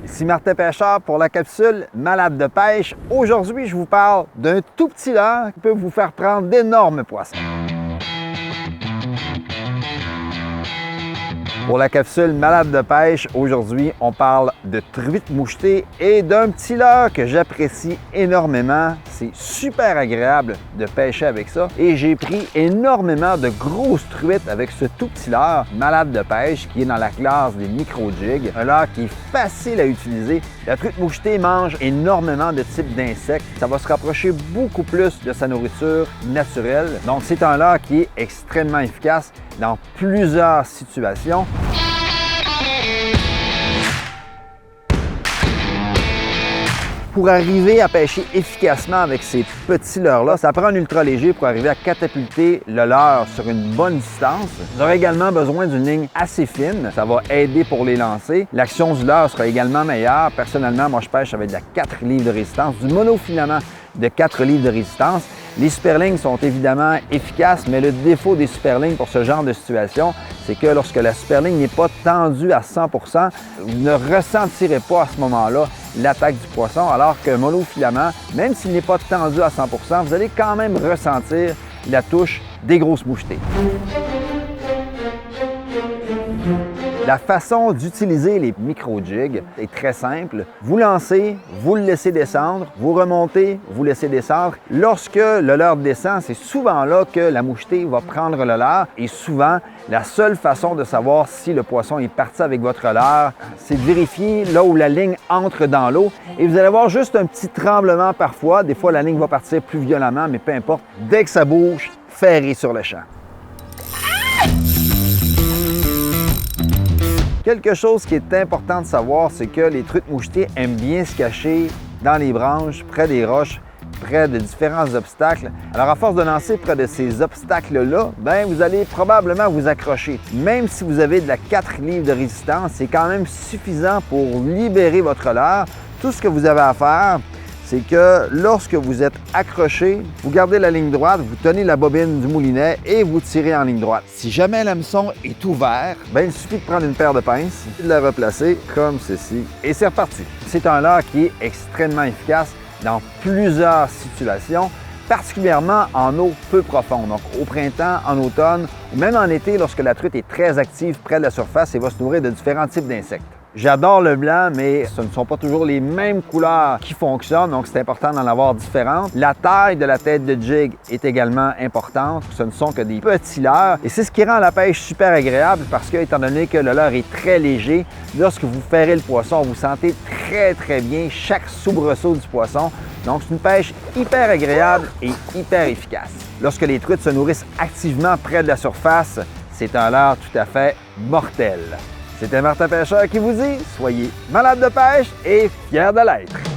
Ici Martin Pêcheur pour la capsule Malade de pêche. Aujourd'hui, je vous parle d'un tout petit leurre qui peut vous faire prendre d'énormes poissons. Pour la capsule Malade de pêche, aujourd'hui, on parle de truite mouchetée et d'un petit leurre que j'apprécie énormément. C'est super agréable de pêcher avec ça. Et j'ai pris énormément de grosses truites avec ce tout petit leurre Malade de pêche qui est dans la classe des micro-jigs. Un leurre qui est facile à utiliser. La truite mouchetée mange énormément de types d'insectes. Ça va se rapprocher beaucoup plus de sa nourriture naturelle. Donc, c'est un leurre qui est extrêmement efficace dans plusieurs situations. Pour arriver à pêcher efficacement avec ces petits leurres-là, ça prend un ultra léger pour arriver à catapulter le leurre sur une bonne distance. Vous aurez également besoin d'une ligne assez fine. Ça va aider pour les lancer. L'action du leurre sera également meilleure. Personnellement, moi, je pêche avec de la 4 livres de résistance, du monofilament de 4 livres de résistance. Les superlignes sont évidemment efficaces, mais le défaut des superlignes pour ce genre de situation, c'est que lorsque la superligne n'est pas tendue à 100 %, vous ne ressentirez pas à ce moment-là l'attaque du poisson, alors qu'un monofilament, même s'il n'est pas tendu à 100 %, vous allez quand même ressentir la touche des grosses mouchetées. La façon d'utiliser les micro-jigs est très simple. Vous lancez, vous le laissez descendre, vous remontez, vous laissez descendre. Lorsque le leurre descend, c'est souvent là que la mouchetée va prendre le leurre. Et souvent, la seule façon de savoir si le poisson est parti avec votre leurre, c'est de vérifier là où la ligne entre dans l'eau. Et vous allez avoir juste un petit tremblement parfois. Des fois, la ligne va partir plus violemment, mais peu importe. Dès que ça bouge, ferrez sur le champ. Quelque chose qui est important de savoir, c'est que les truites mouchetées aiment bien se cacher dans les branches, près des roches, près de différents obstacles. Alors, à force de lancer près de ces obstacles-là, vous allez probablement vous accrocher. Même si vous avez de la 4 livres de résistance, c'est quand même suffisant pour libérer votre leurre. Tout ce que vous avez à faire, c'est que lorsque vous êtes accroché, vous gardez la ligne droite, vous tenez la bobine du moulinet et vous tirez en ligne droite. Si jamais l'hameçon est ouvert, il suffit de prendre une paire de pinces, de la replacer comme ceci et c'est reparti. C'est un leurre qui est extrêmement efficace dans plusieurs situations, particulièrement en eau peu profonde, donc au printemps, en automne ou même en été lorsque la truite est très active près de la surface et va se nourrir de différents types d'insectes. J'adore le blanc, mais ce ne sont pas toujours les mêmes couleurs qui fonctionnent, donc c'est important d'en avoir différentes. La taille de la tête de jig est également importante. Ce ne sont que des petits leurres et c'est ce qui rend la pêche super agréable parce que, étant donné que le leurre est très léger, lorsque vous ferrez le poisson, vous sentez très bien chaque soubresaut du poisson. Donc, c'est une pêche hyper agréable et hyper efficace. Lorsque les truites se nourrissent activement près de la surface, c'est un leurre tout à fait mortel. C'était Martin Pêcheur qui vous dit, soyez malade de pêche et fiers de l'être.